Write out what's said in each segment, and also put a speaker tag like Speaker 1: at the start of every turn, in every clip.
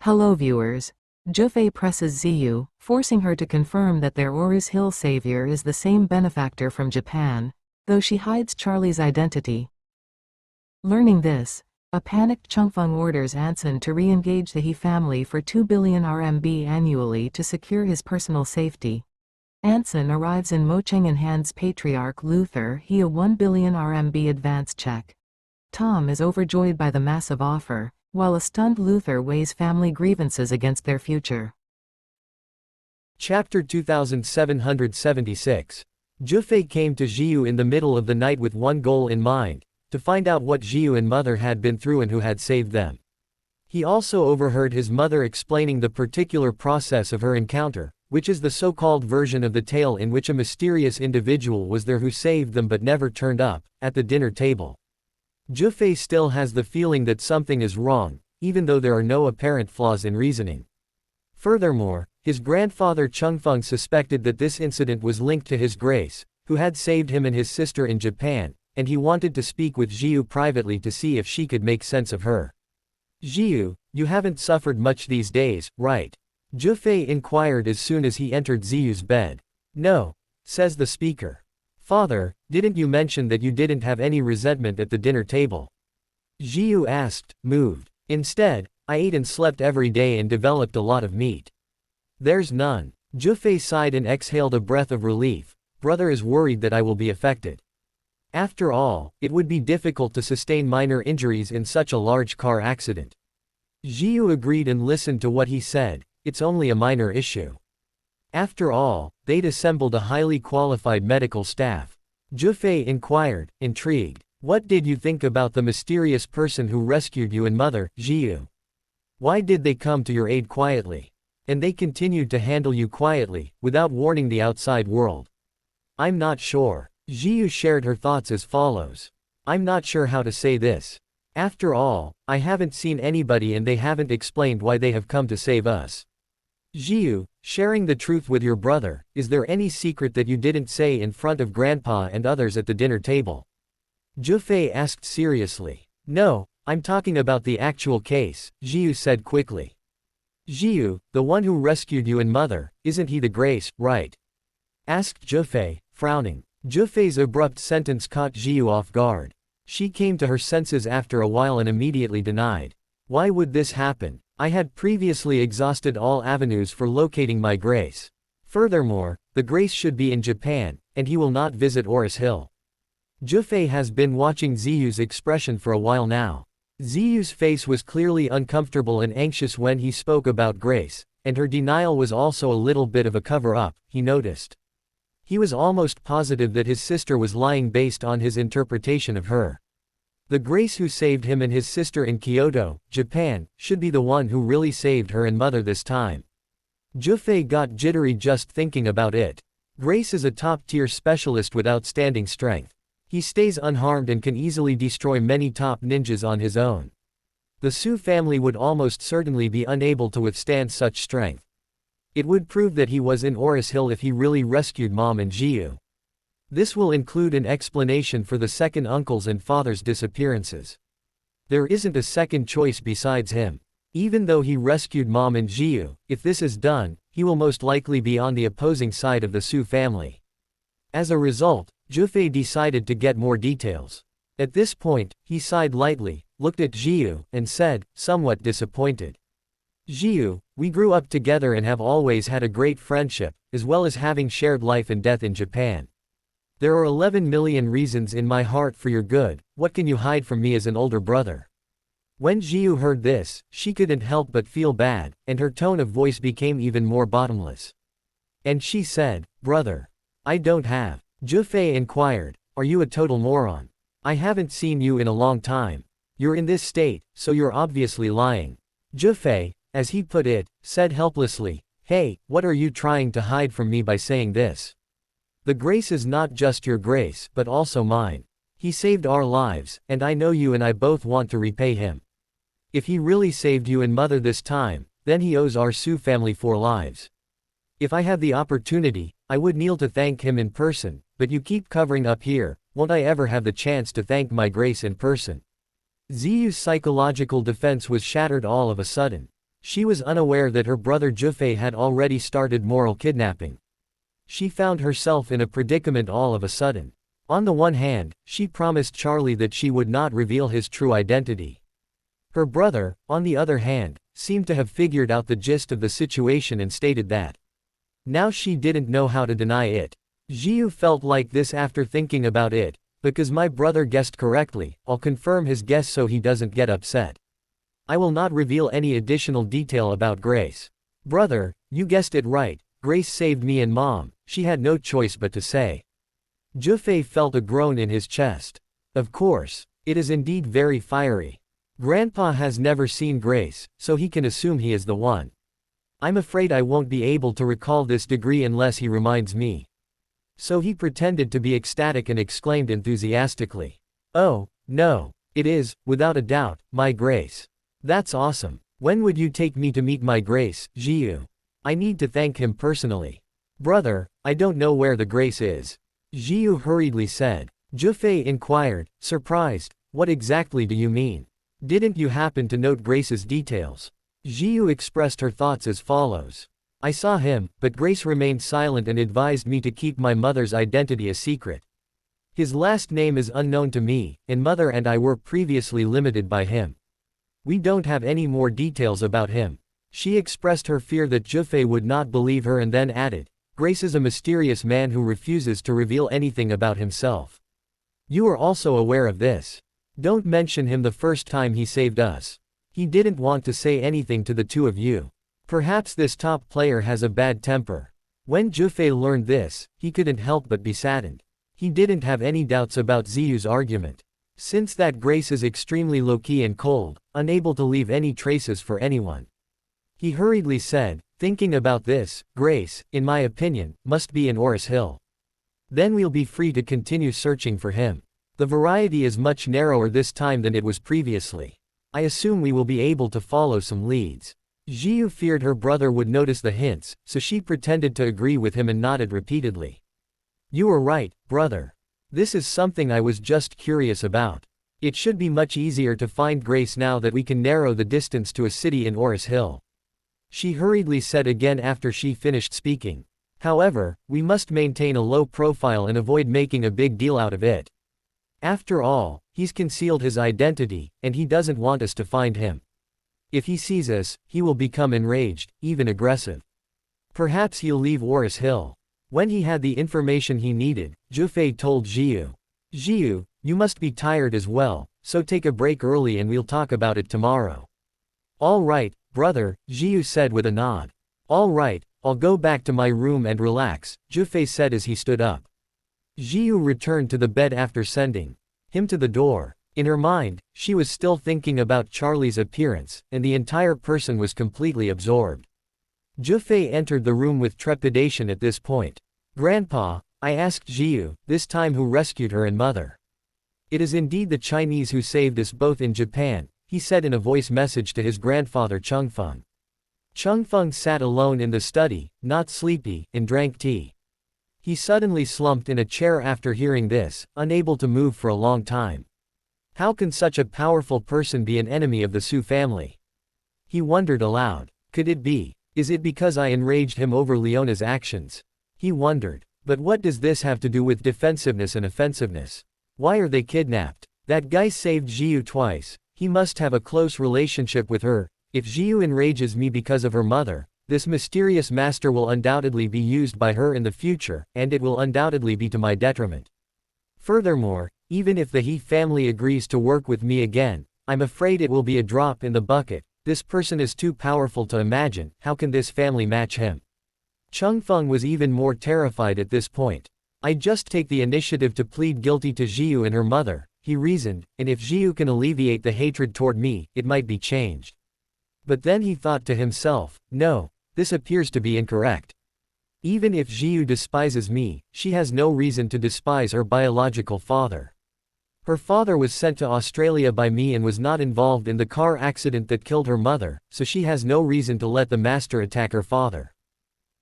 Speaker 1: Hello viewers. Zhifei presses Zhiyu, forcing her to confirm that their Aurous Hill savior is the same benefactor from Japan, though she hides Charlie's identity. Learning this, a panicked Chung Fong orders Anson to re-engage the He family for 2 billion RMB annually to secure his personal safety. Anson arrives in Mocheng and hands Patriarch Luther He a 1 billion RMB advance check. Tom is overjoyed by the massive offer, while a stunned Luther weighs family grievances against their future.
Speaker 2: Chapter 2776. Zhifei came to Zhiyu in the middle of the night with one goal in mind, to find out what Zhiyu and mother had been through and who had saved them. He also overheard his mother explaining the particular process of her encounter, which is the so-called version of the tale in which a mysterious individual was there who saved them but never turned up, at the dinner table. Zhifei still has the feeling that something is wrong, even though there are no apparent flaws in reasoning. Furthermore, his grandfather Chengfeng suspected that this incident was linked to his grace, who had saved him and his sister in Japan, and he wanted to speak with Zhiyu privately to see if she could make sense of her. "Zhiyu, you haven't suffered much these days, right?" Zhifei inquired as soon as he entered Zhiyu's bed. "No," says the speaker. "Father, didn't you mention that you didn't have any resentment at the dinner table?" Zhiyu asked, moved. "Instead, I ate and slept every day and developed a lot of meat." "There's none." Zhifei sighed and exhaled a breath of relief. "Brother is worried that I will be affected. After all, it would be difficult to sustain minor injuries in such a large car accident." Zhiyu agreed and listened to what he said. "It's only a minor issue. After all, they'd assembled a highly qualified medical staff." Zhifei inquired, intrigued. "What did you think about the mysterious person who rescued you and mother, Zhiyu? Why did they come to your aid quietly? And they continued to handle you quietly, without warning the outside world?" "I'm not sure." Zhiyu shared her thoughts as follows. "I'm not sure how to say this. After all, I haven't seen anybody and they haven't explained why they have come to save us." "Zhiyu, sharing the truth with your brother, is there any secret that you didn't say in front of grandpa and others at the dinner table?" Zhifei asked seriously. "No, I'm talking about the actual case," Zhiyu said quickly. "Zhiyu, the one who rescued you and mother, isn't he the grace, right?" asked Zhifei, frowning. Zhifei's abrupt sentence caught Zhiyu off guard. She came to her senses after a while and immediately denied. "Why would this happen? I had previously exhausted all avenues for locating my grace. Furthermore, the grace should be in Japan, and he will not visit Aurous Hill." Zhifei has been watching Zhiyu's expression for a while now. Zhiyu's face was clearly uncomfortable and anxious when he spoke about grace, and her denial was also a little bit of a cover-up, he noticed. He was almost positive that his sister was lying based on his interpretation of her. The grace who saved him and his sister in Kyoto, Japan, should be the one who really saved her and mother this time. Zhifei got jittery just thinking about it. Grace is a top-tier specialist with outstanding strength. He stays unharmed and can easily destroy many top ninjas on his own. The Su family would almost certainly be unable to withstand such strength. It would prove that he was in Aurous Hill if he really rescued Mom and Zhiyu. This will include an explanation for the second uncle's and father's disappearances. There isn't a second choice besides him. Even though he rescued Mom and Zhiyu, if this is done, he will most likely be on the opposing side of the Su family. As a result, Zhifei decided to get more details. At this point, he sighed lightly, looked at Zhiyu, and said, somewhat disappointed. "Zhiyu, we grew up together and have always had a great friendship, as well as having shared life and death in Japan. There are 11 million reasons in my heart for your good. What can you hide from me as an older brother?" When Zhiyu heard this, she couldn't help but feel bad, and her tone of voice became even more bottomless. And she said, "Brother, I don't have." Zhifei inquired, "Are you a total moron? I haven't seen you in a long time. You're in this state, so you're obviously lying." Zhifei, as he put it, said helplessly, "Hey, what are you trying to hide from me by saying this? The grace is not just your grace but also mine. He saved our lives, and I know you and I both want to repay him. If he really saved you and mother this time, then he owes our Su family 4 lives. If I had the opportunity, I would kneel to thank him in person, but you keep covering up here, won't I ever have the chance to thank my grace in person?" Zhiyu's psychological defense was shattered all of a sudden. She was unaware that her brother Zhifei had already started moral kidnapping. She found herself in a predicament all of a sudden. On the one hand, she promised Charlie that she would not reveal his true identity. Her brother, on the other hand, seemed to have figured out the gist of the situation and stated that. Now she didn't know how to deny it. Zhiyu felt like this after thinking about it. Because my brother guessed correctly, I'll confirm his guess so he doesn't get upset. I will not reveal any additional detail about Grace. Brother, you guessed it right, Grace saved me and Mom, she had no choice but to say. Zhifei felt a groan in his chest. Of course, it is indeed very fiery. Grandpa has never seen Grace, so he can assume he is the one. I'm afraid I won't be able to recall this degree unless he reminds me. So he pretended to be ecstatic and exclaimed enthusiastically. Oh, no, it is, without a doubt, my Grace. That's awesome. When would you take me to meet my Grace, Zhiyu? I need to thank him personally. Brother, I don't know where the Grace is. Zhiyu hurriedly said. Zhifei inquired, surprised, what exactly do you mean? Didn't you happen to note Grace's details? Zhiyu expressed her thoughts as follows. I saw him, but Grace remained silent and advised me to keep my mother's identity a secret. His last name is unknown to me, and Mother and I were previously limited by him. We don't have any more details about him. She expressed her fear that Zhifei would not believe her and then added, Grace is a mysterious man who refuses to reveal anything about himself. You are also aware of this. Don't mention him the first time he saved us. He didn't want to say anything to the two of you. Perhaps this top player has a bad temper. When Zhifei learned this, he couldn't help but be saddened. He didn't have any doubts about Ziyu's argument. Since that Grace is extremely low-key and cold, unable to leave any traces for anyone. He hurriedly said, thinking about this, Grace, in my opinion, must be in Aurous Hill. Then we'll be free to continue searching for him. The variety is much narrower this time than it was previously. I assume we will be able to follow some leads. Zhiyu feared her brother would notice the hints, so she pretended to agree with him and nodded repeatedly. You are right, brother. This is something I was just curious about. It should be much easier to find Grace now that we can narrow the distance to a city in Aurous Hill. She hurriedly said again after she finished speaking. However, we must maintain a low profile and avoid making a big deal out of it. After all, he's concealed his identity, and he doesn't want us to find him. If he sees us, he will become enraged, even aggressive. Perhaps he'll leave Aurous Hill. When he had the information he needed, Zhifei told Zhiyu. Zhiyu, you must be tired as well, so take a break early and we'll talk about it tomorrow. All right, brother, Zhiyu said with a nod. All right, I'll go back to my room and relax, Zhifei said as he stood up. Zhiyu returned to the bed after sending him to the door. In her mind, she was still thinking about Charlie's appearance, and the entire person was completely absorbed. Zhifei entered the room with trepidation at this point. Grandpa, I asked Zhiyu, this time who rescued her and mother. It is indeed the Chinese who saved us both in Japan, he said in a voice message to his grandfather Chengfeng. Chengfeng sat alone in the study, not sleepy, and drank tea. He suddenly slumped in a chair after hearing this, unable to move for a long time. How can such a powerful person be an enemy of the Su family? He wondered aloud. Could it be? Is it because I enraged him over Leona's actions? He wondered. But what does this have to do with defensiveness and offensiveness? Why are they kidnapped? That guy saved Zhiyu twice. He must have a close relationship with her. If Zhiyu enrages me because of her mother, this mysterious master will undoubtedly be used by her in the future, and it will undoubtedly be to my detriment. Furthermore, even if the He family agrees to work with me again, I'm afraid it will be a drop in the bucket. This person is too powerful to imagine. How can this family match him? Chengfeng was even more terrified at this point. I'd just take the initiative to plead guilty to Zhiyu and her mother, he reasoned, and if Zhiyu can alleviate the hatred toward me, it might be changed. But then he thought to himself, no, this appears to be incorrect. Even if Zhiyu despises me, she has no reason to despise her biological father. Her father was sent to Australia by me and was not involved in the car accident that killed her mother, so she has no reason to let the master attack her father.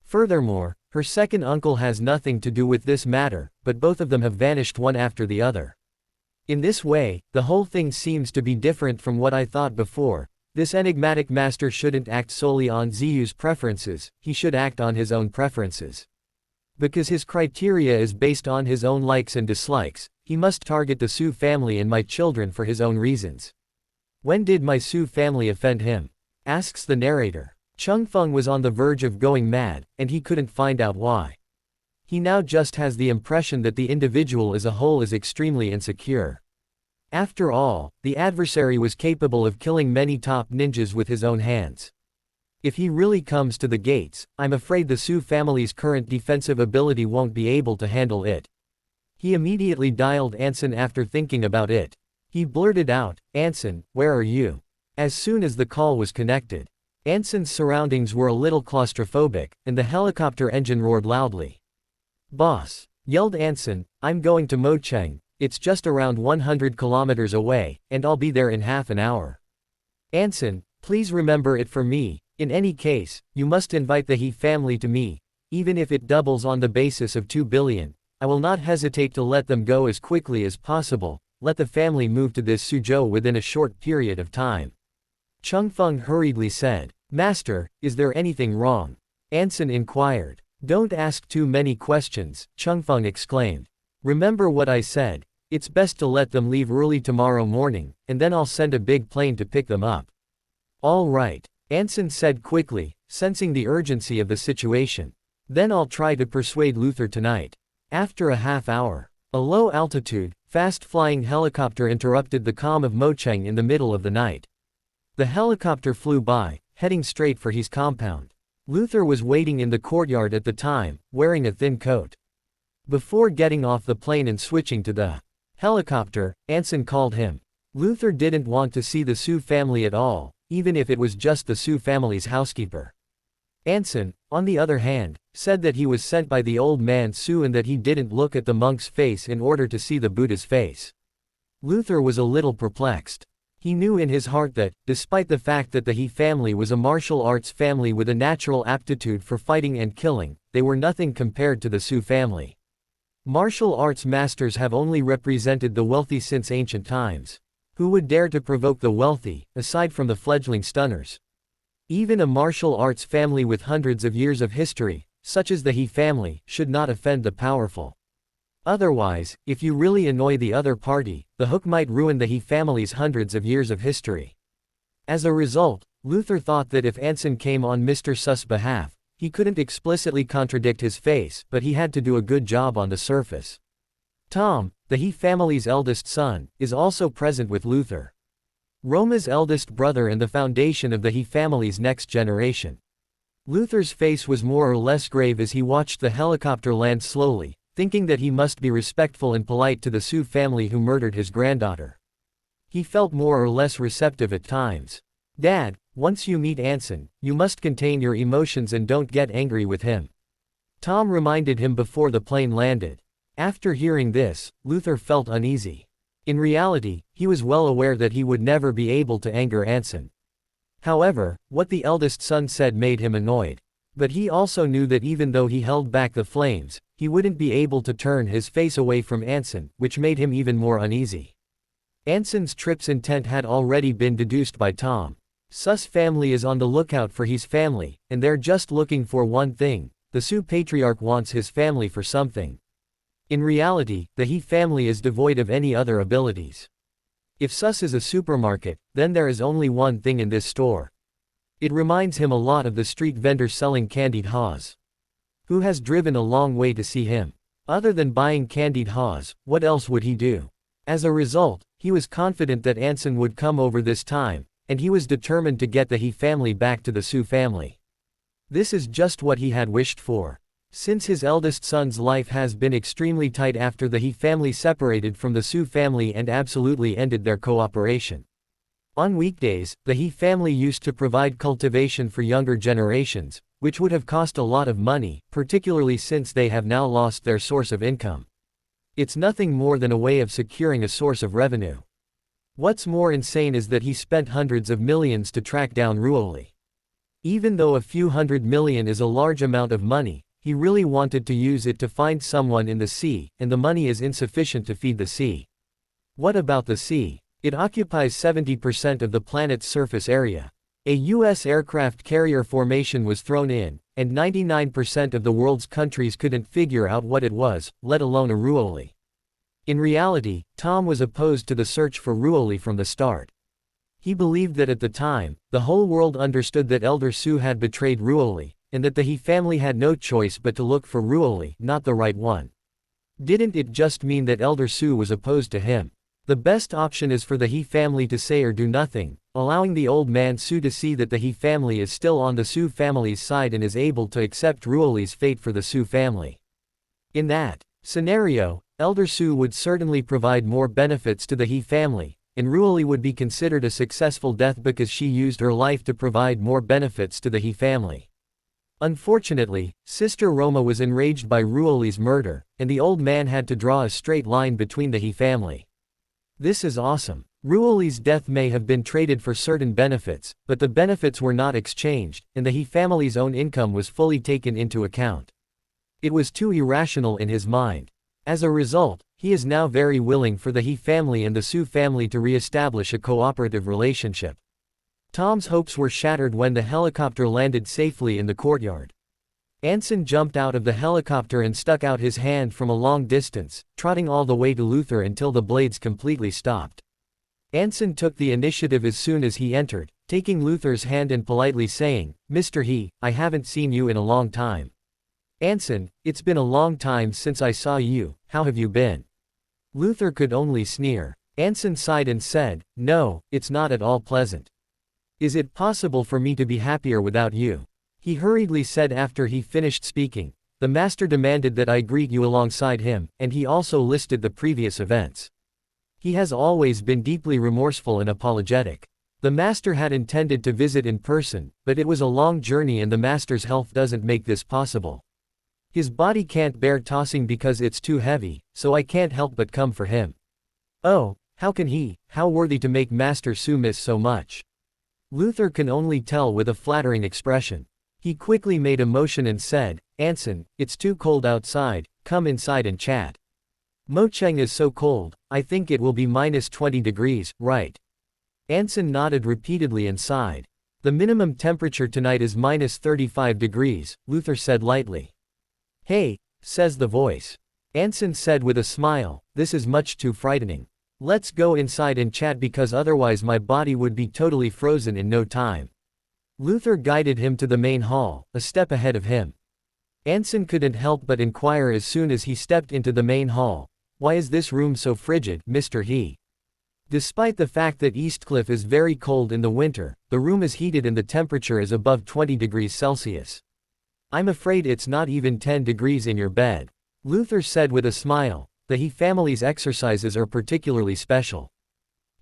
Speaker 2: Furthermore, her second uncle has nothing to do with this matter, but both of them have vanished one after the other. In this way, the whole thing seems to be different from what I thought before. This enigmatic master shouldn't act solely on Zhiyu's preferences, he should act on his own preferences. Because his criteria is based on his own likes and dislikes, he must target the Su family and my children for his own reasons. When did my Su family offend him? Asks the narrator. Chung Fong was on the verge of going mad, and he couldn't find out why. He now just has the impression that the individual as a whole is extremely insecure. After all, the adversary was capable of killing many top ninjas with his own hands. If he really comes to the gates, I'm afraid the Su family's current defensive ability won't be able to handle it. He immediately dialed Anson after thinking about it. He blurted out, "Anson, where are you?" As soon as the call was connected. Anson's surroundings were a little claustrophobic, and the helicopter engine roared loudly. "Boss," yelled Anson, "I'm going to Mocheng, it's just around 100 kilometers away, and I'll be there in half an hour. Anson, please remember it for me. In any case, you must invite the He family to me, even if it doubles on the basis of 2 billion. I will not hesitate to let them go as quickly as possible. Let the family move to this Suzhou within a short period of time." Chung Fong hurriedly said. "Master, is there anything wrong?" Anson inquired. "Don't ask too many questions," Chung Fong exclaimed. "Remember what I said. It's best to let them leave early tomorrow morning, and then I'll send a big plane to pick them up." "All right," Anson said quickly, sensing the urgency of the situation. "Then I'll try to persuade Luther tonight." After a half hour, a low-altitude, fast-flying helicopter interrupted the calm of Mocheng in the middle of the night. The helicopter flew by, heading straight for his compound. Luther was waiting in the courtyard at the time, wearing a thin coat. Before getting off the plane and switching to the helicopter, Anson called him. Luther didn't want to see the Su family at all, even if it was just the Su family's housekeeper. Anson, on the other hand, said that he was sent by the old man Su and that he didn't look at the monk's face in order to see the Buddha's face. Luther was a little perplexed. He knew in his heart that, despite the fact that the He family was a martial arts family with a natural aptitude for fighting and killing, they were nothing compared to the Su family. Martial arts masters have only represented the wealthy since ancient times. Who would dare to provoke the wealthy, aside from the fledgling stunners? Even a martial arts family with hundreds of years of history, such as the He family, should not offend the powerful. Otherwise, if you really annoy the other party, the hook might ruin the He family's hundreds of years of history. As a result, Luther thought that if Anson came on Mr. Su's behalf, he couldn't explicitly contradict his face, but he had to do a good job on the surface. Tom, the He family's eldest son, is also present with Luther. Roma's eldest brother and the foundation of the He family's next generation. Luther's face was more or less grave as he watched the helicopter land slowly, thinking that he must be respectful and polite to the Su family who murdered his granddaughter. He felt more or less receptive at times. "Dad, once you meet Anson, you must contain your emotions and don't get angry with him," Tom reminded him before the plane landed. After hearing this, Luther felt uneasy. In reality, he was well aware that he would never be able to anger Anson. However, what the eldest son said made him annoyed. But he also knew that even though he held back the flames, he wouldn't be able to turn his face away from Anson, which made him even more uneasy. Anson's trip's intent had already been deduced by Tom. Su's family is on the lookout for his family, and they're just looking for one thing: the Su patriarch wants his family for something. In reality, the He family is devoid of any other abilities. If Sus is a supermarket, then there is only one thing in this store. It reminds him a lot of the street vendor selling candied haws. Who has driven a long way to see him? Other than buying candied haws, what else would he do? As a result, he was confident that Anson would come over this time, and he was determined to get the He family back to the Su family. This is just what he had wished for. Since his eldest son's life has been extremely tight after the He family separated from the Su family and absolutely ended their cooperation. On weekdays, the He family used to provide cultivation for younger generations, which would have cost a lot of money, particularly since they have now lost their source of income. It's nothing more than a way of securing a source of revenue. What's more insane is that he spent hundreds of millions to track down Ruoli. Even though a few $100 million is a large amount of money, he really wanted to use it to find someone in the sea, and the money is insufficient to feed the sea. What about the sea? It occupies 70% of the planet's surface area. A U.S. aircraft carrier formation was thrown in, and 99% of the world's countries couldn't figure out what it was, let alone a Ruoli. In reality, Tom was opposed to the search for Ruoli from the start. He believed that at the time, the whole world understood that Elder Su had betrayed Ruoli, and that the He family had no choice but to look for Ruoli, not the right one. Didn't it just mean that Elder Su was opposed to him? The best option is for the He family to say or do nothing, allowing the old man Su to see that the He family is still on the Su family's side and is able to accept Ruoli's fate for the Su family. In that scenario, Elder Su would certainly provide more benefits to the He family, and Ruoli would be considered a successful death because she used her life to provide more benefits to the He family. Unfortunately, Sister Roma was enraged by Ruoli's murder, and the old man had to draw a straight line between the He family. This is awesome. Ruoli's death may have been traded for certain benefits, but the benefits were not exchanged, and the He family's own income was fully taken into account. It was too irrational in his mind. As a result, he is now very willing for the He family and the Su family to re-establish a cooperative relationship. Tom's hopes were shattered when the helicopter landed safely in the courtyard. Anson jumped out of the helicopter and stuck out his hand from a long distance, trotting all the way to Luther until the blades completely stopped. Anson took the initiative as soon as he entered, taking Luther's hand and politely saying, "Mr. He, I haven't seen you in a long time." "Anson, it's been a long time since I saw you, how have you been?" Luther could only sneer. Anson sighed and said, "No, it's not at all pleasant. Is it possible for me to be happier without you?" He hurriedly said after he finished speaking. "The master demanded that I greet you alongside him, and he also listed the previous events. He has always been deeply remorseful and apologetic. The master had intended to visit in person, but it was a long journey and the master's health doesn't make this possible. His body can't bear tossing because it's too heavy, so I can't help but come for him. Oh, how can he, how worthy to make Master Su miss so much?" Luther can only tell with a flattering expression. He quickly made a motion and said, "Anson, it's too cold outside, come inside and chat." "Mocheng is so cold, I think it will be -20 degrees, right?" Anson nodded repeatedly and sighed. "The minimum temperature tonight is -35 degrees, Luther said lightly. "Hey," says the voice. Anson said with a smile, "This is much too frightening. Let's go inside and chat because otherwise my body would be totally frozen in no time." Luther guided him to the main hall, a step ahead of him. Anson couldn't help but inquire as soon as he stepped into the main hall, "Why is this room so frigid, Mr. He?" Despite the fact that Eastcliff is very cold in the winter, the room is heated and the temperature is above 20 degrees Celsius. "I'm afraid it's not even 10 degrees in your bed," Luther said with a smile. "The He family's exercises are particularly special.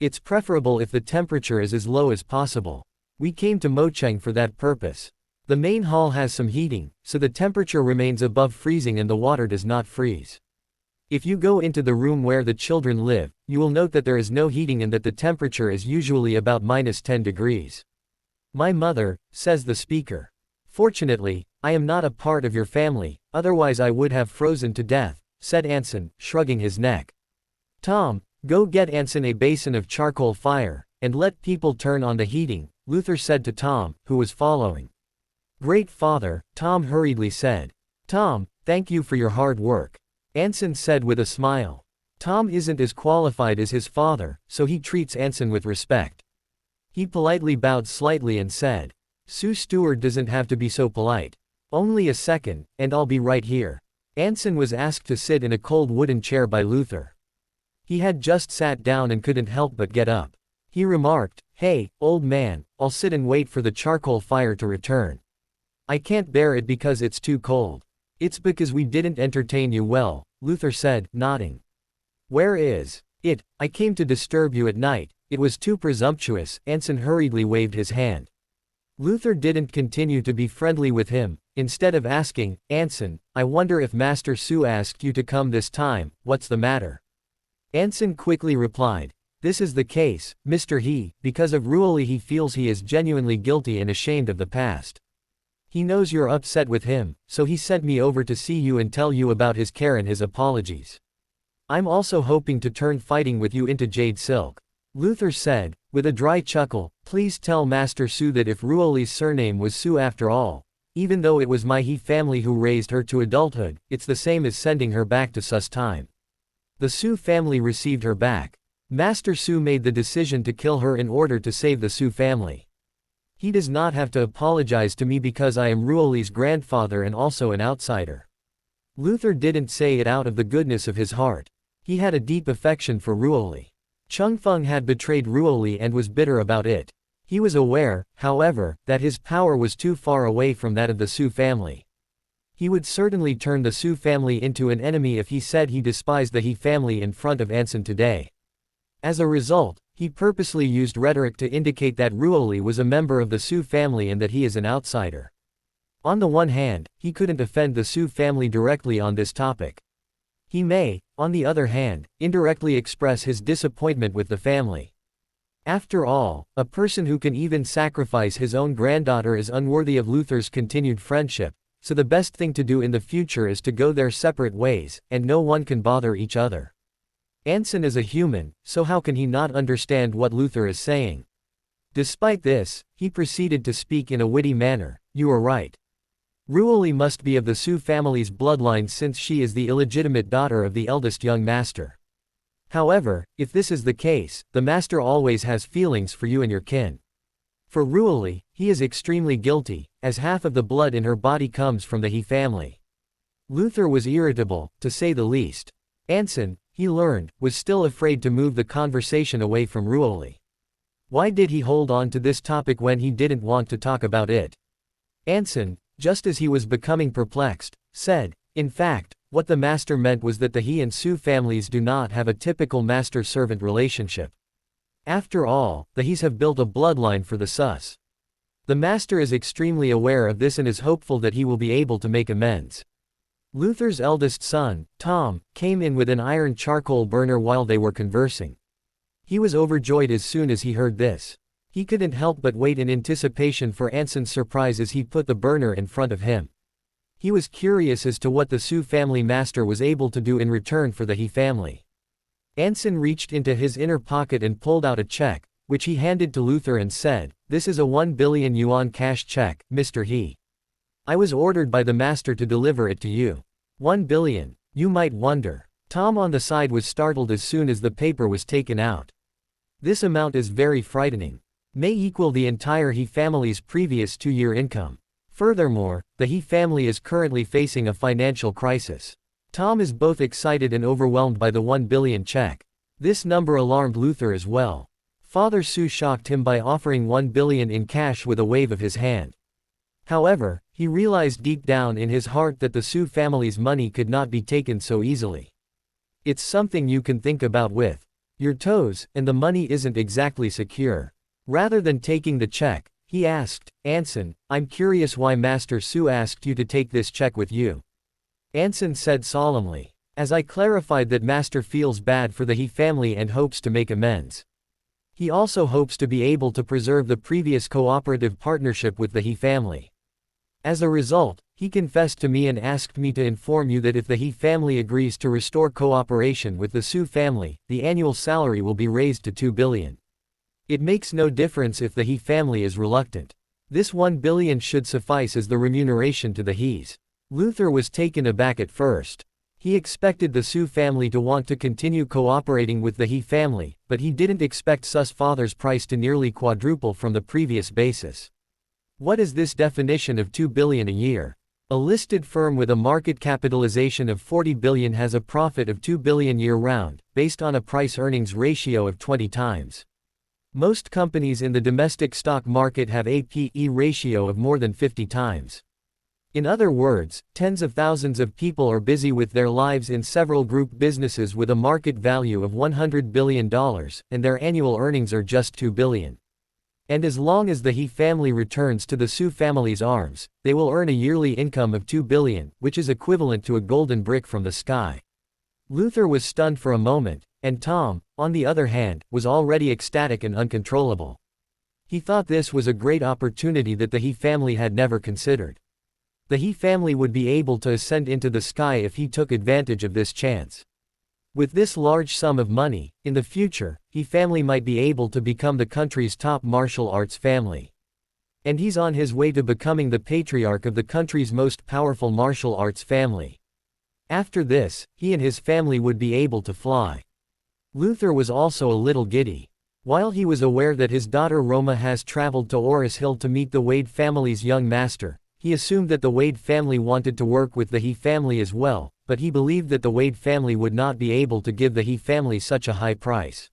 Speaker 2: It's preferable if the temperature is as low as possible. We came to Mocheng for that purpose. The main hall has some heating, so the temperature remains above freezing and the water does not freeze. If you go into the room where the children live, you will note that there is no heating and that the temperature is usually about -10 degrees. My mother," says the speaker. "Fortunately, I am not a part of your family, otherwise I would have frozen to death," said Anson, shrugging his neck. "Tom, go get Anson a basin of charcoal fire, and let people turn on the heating," Luther said to Tom, who was following. "Great father," Tom hurriedly said. "Tom, thank you for your hard work," Anson said with a smile. Tom isn't as qualified as his father, so he treats Anson with respect. He politely bowed slightly and said, "Sue Stewart doesn't have to be so polite. Only a second, and I'll be right here." Anson was asked to sit in a cold wooden chair by Luther. He had just sat down and couldn't help but get up. He remarked, "Hey, old man, I'll sit and wait for the charcoal fire to return. I can't bear it because it's too cold." "It's because we didn't entertain you well," Luther said, nodding. "Where is it? I came to disturb you at night. It was too presumptuous." Anson hurriedly waved his hand. Luther didn't continue to be friendly with him. Instead of asking, "Anson, I wonder if Master Su asked you to come this time, what's the matter?" Anson quickly replied, "This is the case, Mr. He, because of Ruoli he feels he is genuinely guilty and ashamed of the past. He knows you're upset with him, so he sent me over to see you and tell you about his care and his apologies. I'm also hoping to turn fighting with you into Jade Silk." Luther said, with a dry chuckle, please tell Master Su that if Ruoli's surname was Su after all, even though it was my He family who raised her to adulthood, it's the same as sending her back to sus time. The Su family received her back. Master Su made the decision to kill her in order to save the Su family. He does not have to apologize to me because I am Ruoli's grandfather and also an outsider. Luther didn't say it out of the goodness of his heart. He had a deep affection for Ruoli. Chengfeng had betrayed Ruoli and was bitter about it. He was aware, however, that his power was too far away from that of the Su family. He would certainly turn the Su family into an enemy if he said he despised the He family in front of Anson today. As a result, he purposely used rhetoric to indicate that Ruoli was a member of the Su family and that he is an outsider. On the one hand, he couldn't offend the Su family directly on this topic. He may, on the other hand, indirectly express his disappointment with the family. After all, a person who can even sacrifice his own granddaughter is unworthy of Luther's continued friendship, so the best thing to do in the future is to go their separate ways, and no one can bother each other. Anson is a human, so how can he not understand what Luther is saying? Despite this, he proceeded to speak in a witty manner, you are right. Ruoli must be of the Su family's bloodline since she is the illegitimate daughter of the eldest young master. However, if this is the case, the master always has feelings for you and your kin. For Ruoli, he is extremely guilty, as half of the blood in her body comes from the He family. Luther was irritable, to say the least. Anson, he learned, was still afraid to move the conversation away from Ruoli. Why did he hold on to this topic when he didn't want to talk about it? Anson, just as he was becoming perplexed, said, in fact, what the master meant was that the He and Su families do not have a typical master-servant relationship. After all, the He's have built a bloodline for the Sus. The master is extremely aware of this and is hopeful that he will be able to make amends. Luther's eldest son, Tom, came in with an iron charcoal burner while they were conversing. He was overjoyed as soon as he heard this. He couldn't help but wait in anticipation for Anson's surprise as he put the burner in front of him. He was curious as to what the Su family master was able to do in return for the He family. Anson reached into his inner pocket and pulled out a check, which he handed to Luther and said, this is a 1 billion yuan cash check, Mr. He. I was ordered by the master to deliver it to you. 1 billion, you might wonder. Tom on the side was startled as soon as the paper was taken out. This amount is very frightening. May equal the entire He family's previous 2-year income. Furthermore, the He family is currently facing a financial crisis. Tom is both excited and overwhelmed by the 1 billion check. This number alarmed Luther as well. Father Su shocked him by offering 1 billion in cash with a wave of his hand. However, he realized deep down in his heart that the Su family's money could not be taken so easily. It's something you can think about with your toes, and the money isn't exactly secure. Rather than taking the check, he asked, Anson, I'm curious why Master Su asked you to take this check with you. Anson said solemnly, as I clarified that Master feels bad for the He family and hopes to make amends. He also hopes to be able to preserve the previous cooperative partnership with the He family. As a result, he confessed to me and asked me to inform you that if the He family agrees to restore cooperation with the Su family, the annual salary will be raised to 2 billion. It makes no difference if the He family is reluctant. This 1 billion should suffice as the remuneration to the He's. Luther was taken aback at first. He expected the Su family to want to continue cooperating with the He family, but he didn't expect Su's father's price to nearly quadruple from the previous basis. What is this definition of 2 billion a year? A listed firm with a market capitalization of 40 billion has a profit of 2 billion year-round, based on a price-earnings ratio of 20 times. Most companies in the domestic stock market have a P/E ratio of more than 50 times. In other words, tens of thousands of people are busy with their lives in several group businesses with a market value of $100 billion, and their annual earnings are just 2 billion. And as long as the He family returns to the Su family's arms, they will earn a yearly income of 2 billion, which is equivalent to a golden brick from the sky. Luther was stunned for a moment, and Tom, on the other hand, was already ecstatic and uncontrollable. He thought this was a great opportunity that the He family had never considered. The He family would be able to ascend into the sky if he took advantage of this chance. With this large sum of money, in the future, He family might be able to become the country's top martial arts family. And he's on his way to becoming the patriarch of the country's most powerful martial arts family. After this, he and his family would be able to fly. Luther was also a little giddy. While he was aware that his daughter Roma has traveled to Aurous Hill to meet the Wade family's young master, he assumed that the Wade family wanted to work with the He family as well, but he believed that the Wade family would not be able to give the He family such a high price.